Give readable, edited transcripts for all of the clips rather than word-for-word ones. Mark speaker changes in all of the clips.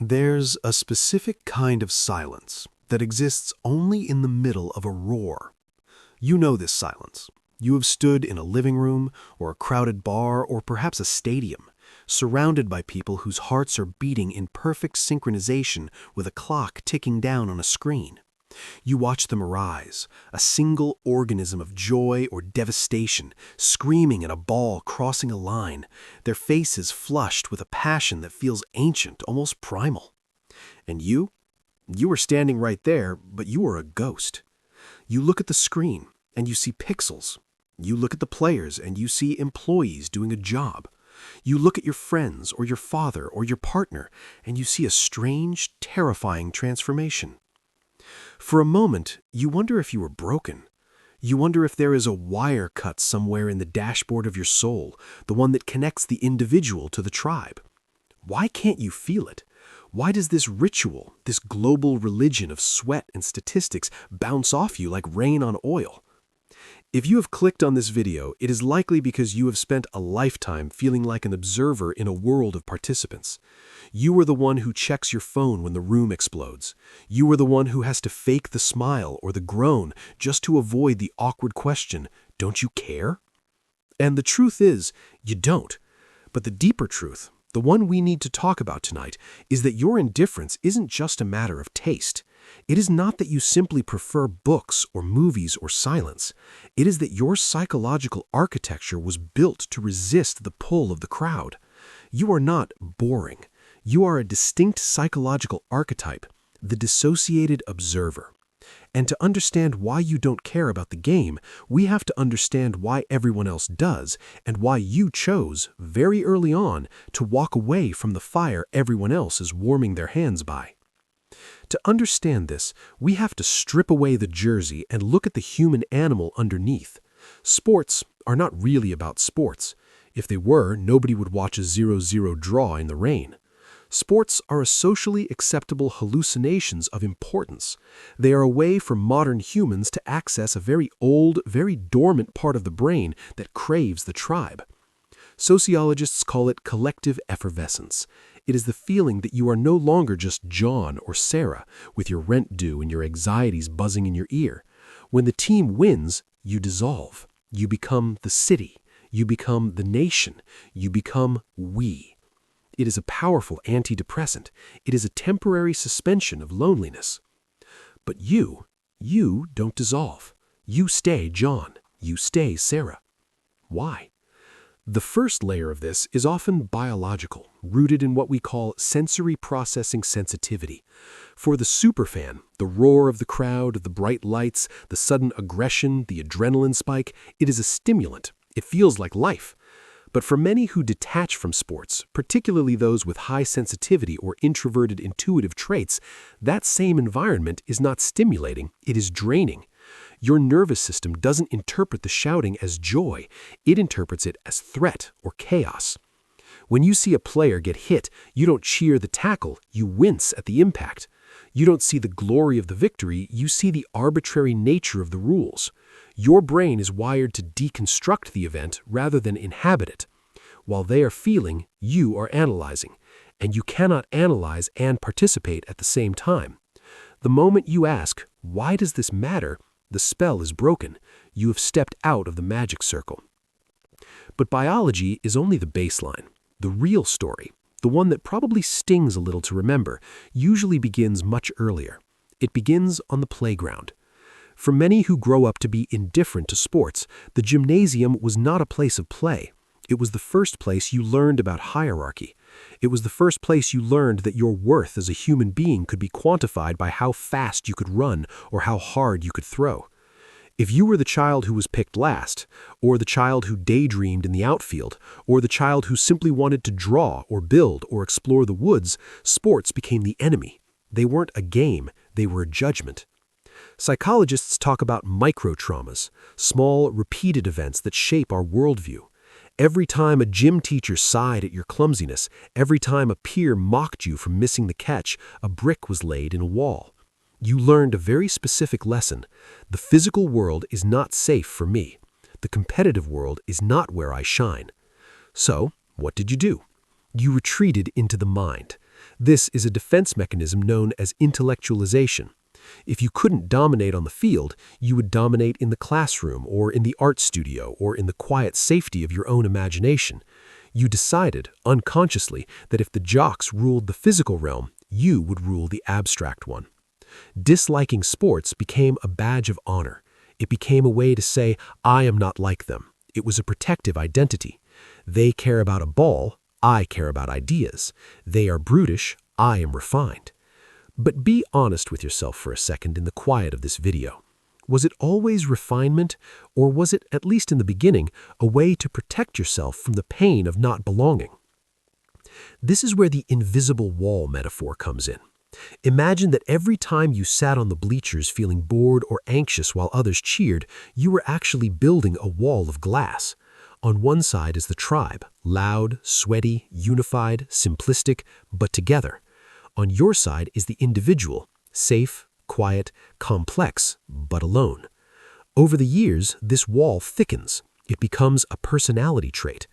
Speaker 1: There's a specific kind of silence that exists only in the middle of a roar. You know this silence. You have stood in a living room or a crowded bar or perhaps a stadium, surrounded by people whose hearts are beating in perfect synchronization with a clock ticking down on a screen. You watch them arise, a single organism of joy or devastation, screaming at a ball crossing a line, their faces flushed with a passion that feels ancient, almost primal. And you were standing right there, but you are a ghost. You look at the screen, and you see pixels. You look at the players, and you see employees doing a job. You look at your friends, or your father, or your partner, and you see a strange, terrifying transformation. For a moment, you wonder if you are broken. You wonder if there is a wire cut somewhere in the dashboard of your soul, the one that connects the individual to the tribe. Why can't you feel it? Why does this ritual, this global religion of sweat and statistics bounce off you like rain on oil? If you have clicked on this video, it is likely because you have spent a lifetime feeling like an observer in a world of participants. You are the one who checks your phone when the room explodes. You are the one who has to fake the smile or the groan just to avoid the awkward question, "Don't you care?" And the truth is, you don't. But the deeper truth, the one we need to talk about tonight, is that your indifference isn't just a matter of taste. It is not that you simply prefer books or movies or silence. It is that your psychological architecture was built to resist the pull of the crowd. You are not boring. You are a distinct psychological archetype, the dissociated observer. And to understand why you don't care about the game, we have to understand why everyone else does, and why you chose, very early on, to walk away from the fire everyone else is warming their hands by. To understand this, we have to strip away the jersey and look at the human animal underneath. Sports are not really about sports. If they were, nobody would watch a 0-0 draw in the rain. Sports are a socially acceptable hallucinations of importance. They are a way for modern humans to access a very old, very dormant part of the brain that craves the tribe. Sociologists call it collective effervescence. It is the feeling that you are no longer just John or Sarah, with your rent due and your anxieties buzzing in your ear. When the team wins, you dissolve. You become the city. You become the nation. You become we. It is a powerful antidepressant. It is a temporary suspension of loneliness. But you don't dissolve. You stay John. You stay Sarah. Why? The first layer of this is often biological, rooted in what we call sensory processing sensitivity. For the superfan, the roar of the crowd, the bright lights, the sudden aggression, the adrenaline spike, it is a stimulant. It feels like life. But for many who detach from sports, particularly those with high sensitivity or introverted intuitive traits, that same environment is not stimulating, it is draining. Your nervous system doesn't interpret the shouting as joy, it interprets it as threat or chaos. When you see a player get hit, you don't cheer the tackle, you wince at the impact. You don't see the glory of the victory, you see the arbitrary nature of the rules. Your brain is wired to deconstruct the event rather than inhabit it. While they are feeling, you are analyzing, and you cannot analyze and participate at the same time. The moment you ask, "Why does this matter?" the spell is broken. You have stepped out of the magic circle. But biology is only the baseline. The real story, the one that probably stings a little to remember, usually begins much earlier. It begins on the playground. For many who grow up to be indifferent to sports, the gymnasium was not a place of play. It was the first place you learned about hierarchy. It was the first place you learned that your worth as a human being could be quantified by how fast you could run or how hard you could throw. If you were the child who was picked last, or the child who daydreamed in the outfield, or the child who simply wanted to draw or build or explore the woods, sports became the enemy. They weren't a game, they were a judgment. Psychologists talk about micro-traumas, small, repeated events that shape our worldview. Every time a gym teacher sighed at your clumsiness, every time a peer mocked you for missing the catch, a brick was laid in a wall. You learned a very specific lesson. The physical world is not safe for me. The competitive world is not where I shine. So, what did you do? You retreated into the mind. This is a defense mechanism known as intellectualization. If you couldn't dominate on the field, you would dominate in the classroom or in the art studio or in the quiet safety of your own imagination. You decided, unconsciously, that if the jocks ruled the physical realm, you would rule the abstract one. Disliking sports became a badge of honor. It became a way to say, I am not like them. It was a protective identity. They care about a ball, I care about ideas. They are brutish, I am refined. But be honest with yourself for a second in the quiet of this video. Was it always refinement, or was it, at least in the beginning, a way to protect yourself from the pain of not belonging? This is where the invisible wall metaphor comes in. Imagine that every time you sat on the bleachers feeling bored or anxious while others cheered, you were actually building a wall of glass. On one side is the tribe, loud, sweaty, unified, simplistic, but together. On your side is the individual, safe, quiet, complex, but alone. Over the years, this wall thickens. It becomes a personality trait.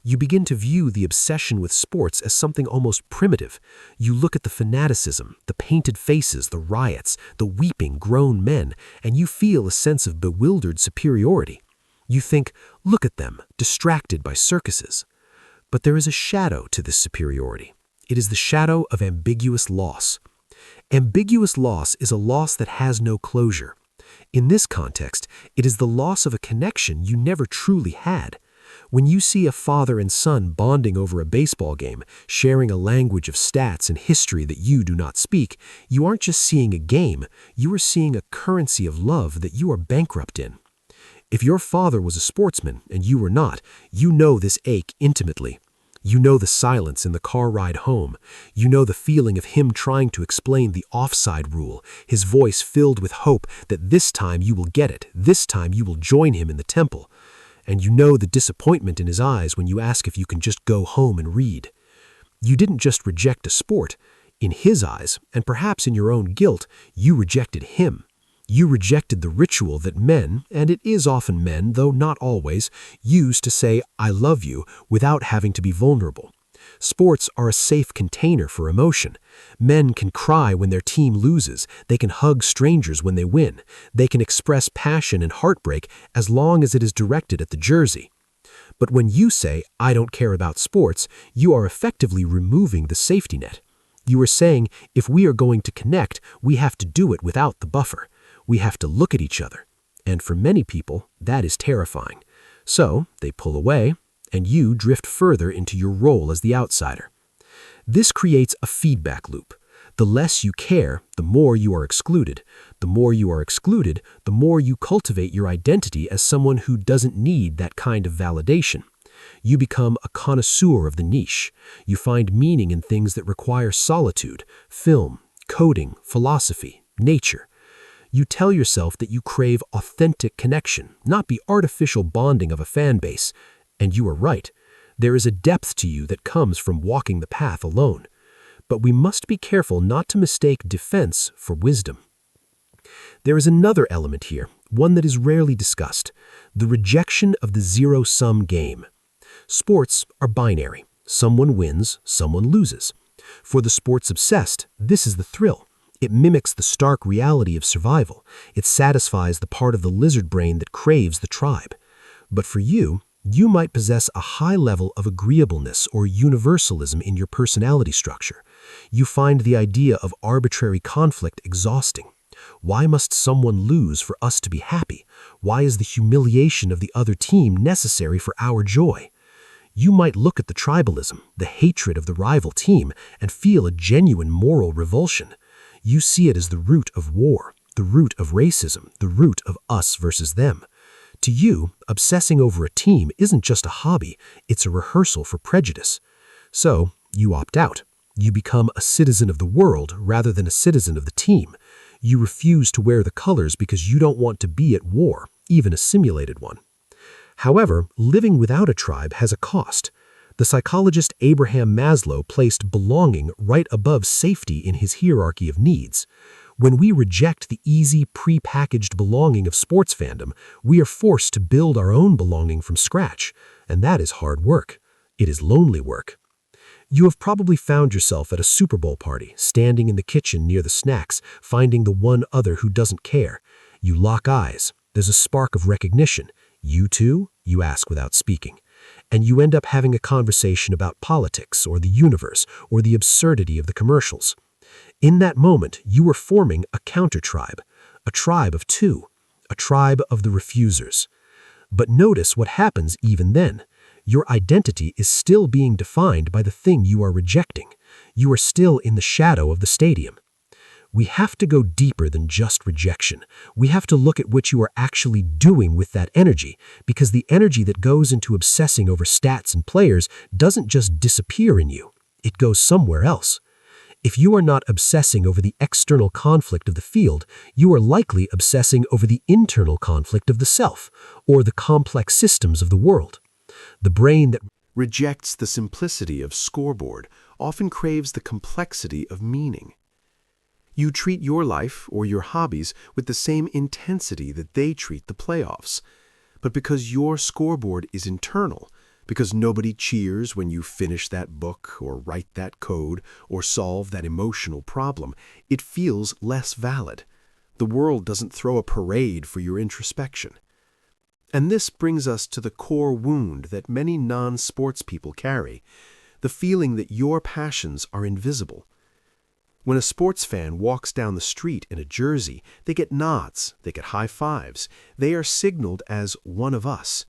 Speaker 1: You begin to view the obsession with sports as something almost primitive. You look at the fanaticism, the painted faces, the riots, the weeping grown men, and you feel a sense of bewildered superiority. You think, look at them, distracted by circuses. But there is a shadow to this superiority. It is the shadow of ambiguous loss. Ambiguous loss is a loss that has no closure. In this context, it is the loss of a connection you never truly had. When you see a father and son bonding over a baseball game, sharing a language of stats and history that you do not speak, you aren't just seeing a game, you are seeing a currency of love that you are bankrupt in. If your father was a sportsman and you were not, you know this ache intimately. You know the silence in the car ride home. You know the feeling of him trying to explain the offside rule, his voice filled with hope that this time you will get it, this time you will join him in the temple. And you know the disappointment in his eyes when you ask if you can just go home and read. You didn't just reject a sport. In his eyes, and perhaps in your own guilt, you rejected him. You rejected the ritual that men, and it is often men, though not always, use to say, I love you, without having to be vulnerable. Sports are a safe container for emotion. Men can cry when their team loses. They can hug strangers when they win. They can express passion and heartbreak as long as it is directed at the jersey. But when you say, I don't care about sports, you are effectively removing the safety net. You are saying, if we are going to connect, we have to do it without the buffer. We have to look at each other. And for many people, that is terrifying. So they pull away, and you drift further into your role as the outsider. This creates a feedback loop. The less you care, the more you are excluded. The more you are excluded, the more you cultivate your identity as someone who doesn't need that kind of validation. You become a connoisseur of the niche. You find meaning in things that require solitude, film, coding, philosophy, nature. You tell yourself that you crave authentic connection, not the artificial bonding of a fan base. And you are right. There is a depth to you that comes from walking the path alone. But we must be careful not to mistake defense for wisdom. There is another element here, one that is rarely discussed: the rejection of the zero-sum game. Sports are binary. Someone wins, someone loses. For the sports-obsessed, this is the thrill. It mimics the stark reality of survival. It satisfies the part of the lizard brain that craves the tribe. But for you, you might possess a high level of agreeableness or universalism in your personality structure. You find the idea of arbitrary conflict exhausting. Why must someone lose for us to be happy? Why is the humiliation of the other team necessary for our joy? You might look at the tribalism, the hatred of the rival team, and feel a genuine moral revulsion. You see it as the root of war, the root of racism, the root of us versus them. To you, obsessing over a team isn't just a hobby, it's a rehearsal for prejudice. So, you opt out. You become a citizen of the world rather than a citizen of the team. You refuse to wear the colors because you don't want to be at war, even a simulated one. However, living without a tribe has a cost. The psychologist Abraham Maslow placed belonging right above safety in his hierarchy of needs. When we reject the easy, pre-packaged belonging of sports fandom, we are forced to build our own belonging from scratch, and that is hard work. It is lonely work.
Speaker 2: You have probably found yourself at a Super Bowl party, standing in the kitchen near the snacks, finding the one other who doesn't care. You lock eyes. There's a spark of recognition. You too? You ask without speaking. And you end up having a conversation about politics or the universe or the absurdity of the commercials. In that moment, you are forming a counter-tribe, a tribe of two, a tribe of the refusers. But notice what happens even then. Your identity is still being defined by the thing you are rejecting. You are still in the shadow of the stadium. We have to go deeper than just rejection. We have to look at what you are actually doing with that energy, because the energy that goes into obsessing over stats and players doesn't just disappear in you. It goes somewhere else. If you are not obsessing over the external conflict of the field, you are likely obsessing over the internal conflict of the self, or the complex systems of the world. The brain that
Speaker 1: rejects the simplicity of scoreboard often craves the complexity of meaning. You treat your life or your hobbies with the same intensity that they treat the playoffs. But because your scoreboard is internal, because nobody cheers when you finish that book or write that code or solve that emotional problem, it feels less valid. The world doesn't throw a parade for your introspection. And this brings us to the core wound that many non-sports people carry, the feeling that your passions are invisible. When a sports fan walks down the street in a jersey, they get nods, they get high fives. They are signaled as one of us.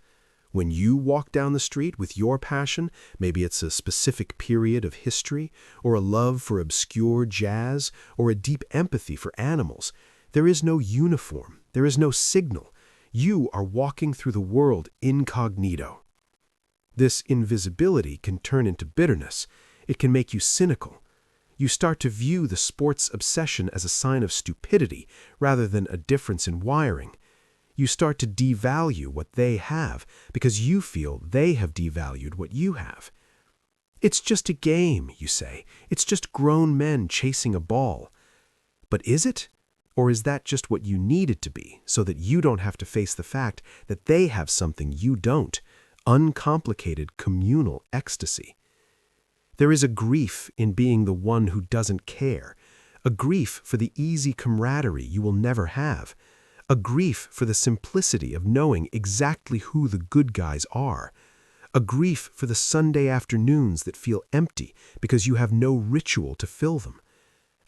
Speaker 1: When you walk down the street with your passion, maybe it's a specific period of history, or a love for obscure jazz, or a deep empathy for animals, there is no uniform, there is no signal. You are walking through the world incognito. This invisibility can turn into bitterness. It can make you cynical. You start to view the sports obsession as a sign of stupidity rather than a difference in wiring. You start to devalue what they have because you feel they have devalued what you have. It's just a game, you say. It's just grown men chasing a ball. But is it? Or is that just what you need it to be, so that you don't have to face the fact that they have something you don't, uncomplicated communal ecstasy? There is a grief in being the one who doesn't care, a grief for the easy camaraderie you will never have, a grief for the simplicity of knowing exactly who the good guys are, a grief for the Sunday afternoons that feel empty because you have no ritual to fill them.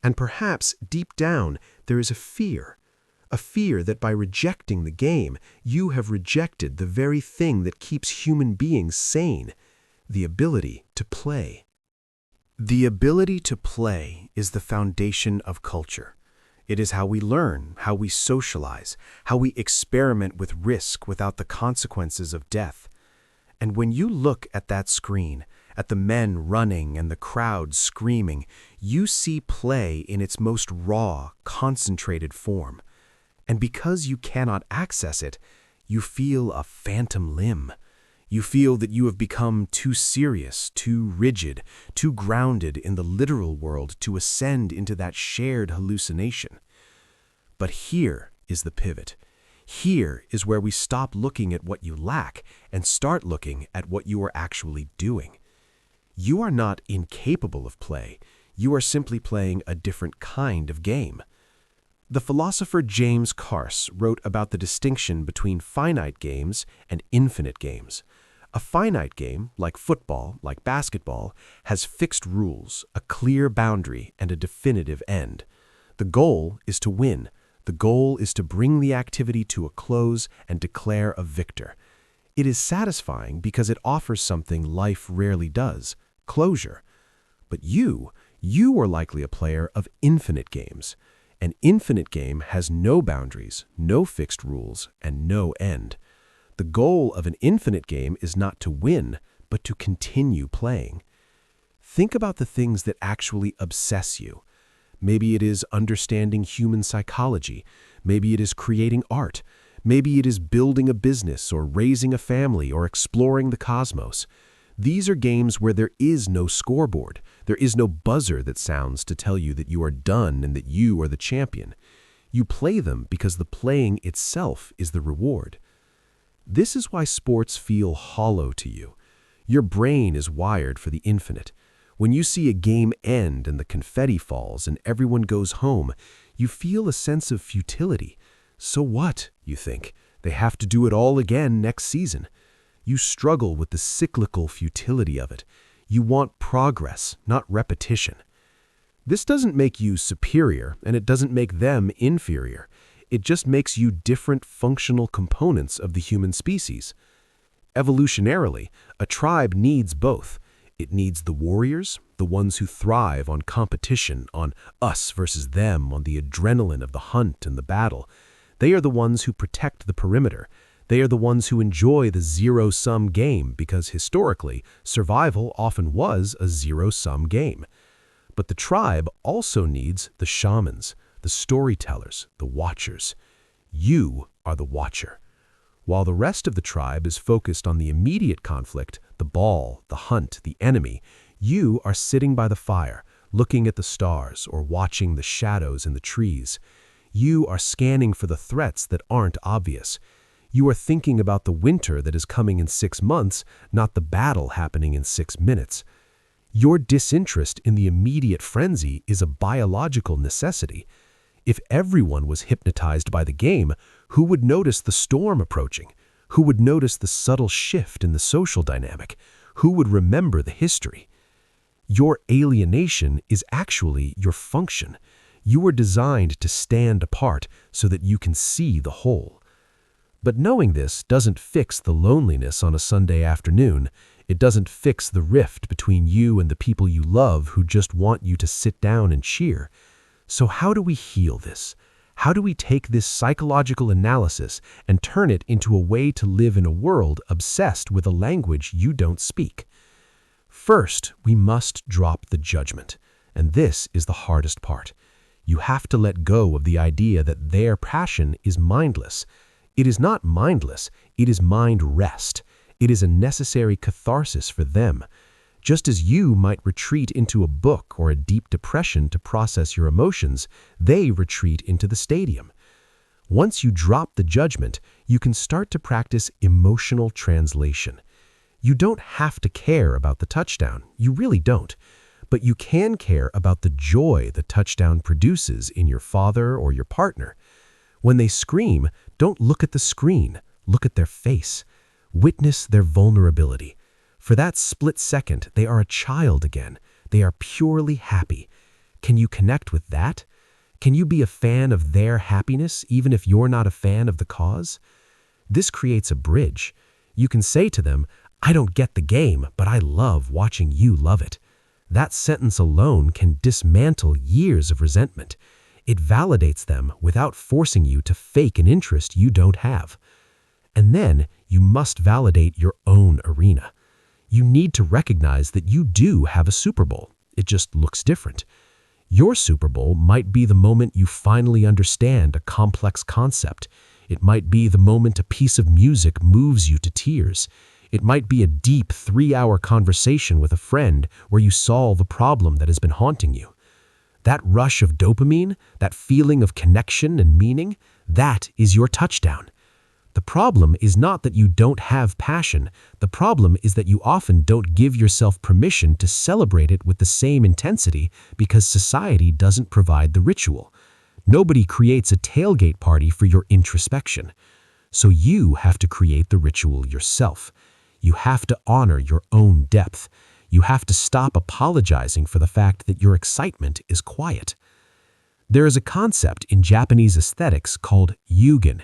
Speaker 1: And perhaps, deep down, there is a fear that by rejecting the game, you have rejected the very thing that keeps human beings sane, the ability to play. The ability to play is the foundation of culture. It is how we learn, how we socialize, how we experiment with risk without the consequences of death. And when you look at that screen, at the men running and the crowd screaming, you see play in its most raw, concentrated form. And because you cannot access it, you feel a phantom limb. You feel that you have become too serious, too rigid, too grounded in the literal world to ascend into that shared hallucination. But here is the pivot. Here is where we stop looking at what you lack and start looking at what you are actually doing. You are not incapable of play. You are simply playing a different kind of game. The philosopher James Carse wrote about the distinction between finite games and infinite games. A finite game, like football, like basketball, has fixed rules, a clear boundary, and a definitive end. The goal is to win. The goal is to bring the activity to a close and declare a victor. It is satisfying because it offers something life rarely does, closure. But you are likely a player of infinite games. An infinite game has no boundaries, no fixed rules, and no end. The goal of an infinite game is not to win, but to continue playing. Think about the things that actually obsess you. Maybe it is understanding human psychology. Maybe it is creating art. Maybe it is building a business or raising a family or exploring the cosmos. These are games where there is no scoreboard. There is no buzzer that sounds to tell you that you are done and that you are the champion. You play them because the playing itself is the reward. This is why sports feel hollow to you. Your brain is wired for the infinite.
Speaker 2: When you see a game end and the confetti falls and everyone goes home, you feel a sense of futility. So what, you think? They have to do it all again next season. You struggle with the cyclical futility of it. You want progress, not repetition. This doesn't make you superior, and it doesn't make them inferior. It just makes you different functional components of the human species. Evolutionarily, a tribe needs both. It needs the warriors, the ones who thrive on competition, on us versus them, on the adrenaline of the hunt and the battle. They are the ones who protect the perimeter. They are the ones who enjoy the zero-sum game because historically, survival often was a zero-sum game. But the tribe also needs the shamans, the storytellers, the watchers. You are the watcher. While the rest of the tribe is focused on the immediate conflict, the ball, the hunt, the enemy, you are sitting by the fire, looking at the stars or watching the shadows in the trees. You are scanning for the threats that aren't obvious. You are thinking about the winter that is coming in 6 months, not the battle happening in 6 minutes. Your disinterest in the immediate frenzy is a biological necessity. If everyone was hypnotized by the game, who would notice the storm approaching? Who would notice the subtle shift in the social dynamic? Who would remember the history? Your alienation is actually your function. You were designed to stand apart so that you can see the whole. But knowing this doesn't fix the loneliness on a Sunday afternoon. It doesn't fix the rift between you and the people you love who just want you to sit down and cheer. So how do we heal this? How do we take this psychological analysis and turn it into a way to live in a world obsessed with a language you don't speak? First, we must drop the judgment. And this is the hardest part. You have to let go of the idea that their passion is mindless. It is not mindless, it is mind rest. It is a necessary catharsis for them. Just as you might retreat into a book or a deep depression to process your emotions, they retreat into the stadium. Once you drop the judgment, you can start to practice emotional translation. You don't have to care about the touchdown, you really don't. But you can care about the joy the touchdown produces in your father or your partner. When they scream, don't look at the screen, look at their face. Witness their vulnerability. For that split second, they are a child again. They are purely happy. Can you connect with that? Can you be a fan of their happiness even if you're not a fan of the cause? This creates a bridge. You can say to them, "I don't get the game, but I love watching you love it." That sentence alone can dismantle years of resentment. It validates them without forcing you to fake an interest you don't have. And then you must validate your own arena. You need to recognize that you do have a Super Bowl. It just looks different. Your Super Bowl might be the moment you finally understand a complex concept. It might be the moment a piece of music moves you to tears. It might be a deep 3-hour conversation with a friend where you solve a problem that has been haunting you. That rush of dopamine, that feeling of connection and meaning, that is your touchdown. The problem is not that you don't have passion. The problem is that you often don't give yourself permission to celebrate it with the same intensity because society doesn't provide the ritual. Nobody creates a tailgate party for your introspection. So you have to create the ritual yourself. You have to honor your own depth. You have to stop apologizing for the fact that your excitement is quiet. There is a concept in Japanese aesthetics called yugen.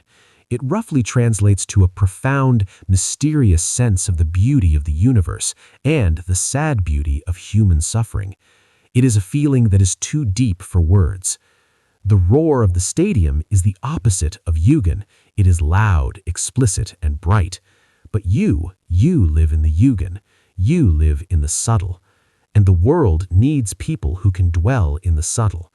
Speaker 2: It roughly translates to a profound, mysterious sense of the beauty of the universe and the sad beauty of human suffering. It is a feeling that is too deep for words. The roar of the stadium is the opposite of yugen. It is loud, explicit, and bright. But you live in the yugen. You live in the subtle. And the world needs people who can dwell in the subtle.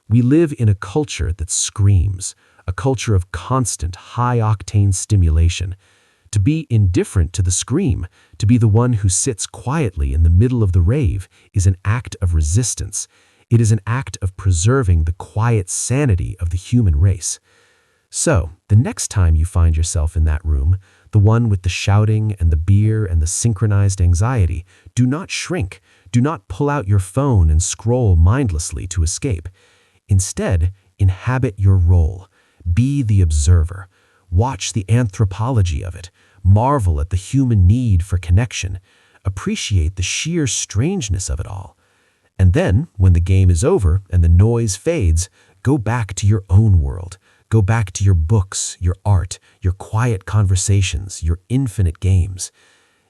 Speaker 2: We live in a culture that screams, a culture of constant, high-octane stimulation. To be indifferent to the scream, to be the one who sits quietly in the middle of the rave, is an act of resistance. It is an act of preserving the quiet sanity of the human race. So, the next time you find yourself in that room, the one with the shouting and the beer and the synchronized anxiety, do not shrink. Do not pull out your phone and scroll mindlessly to escape. Instead, inhabit your role. Be the observer. Watch the anthropology of it. Marvel at the human need for connection. Appreciate the sheer strangeness of it all. And then, when the game is over and the noise fades, go back to your own world. Go back to your books, your art, your quiet conversations, your infinite games.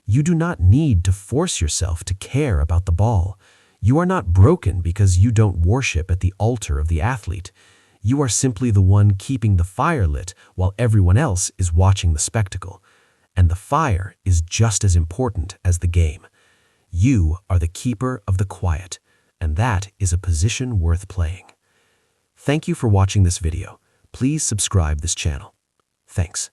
Speaker 2: You do not need to force yourself to care about the ball. You are not broken because you don't worship at the altar of the athlete. You are simply the one keeping the fire lit while everyone else is watching the spectacle. And the fire is just as important as the game. You are the keeper of the quiet, and that is a position worth playing. Thank you for watching this video. Please subscribe this channel. Thanks.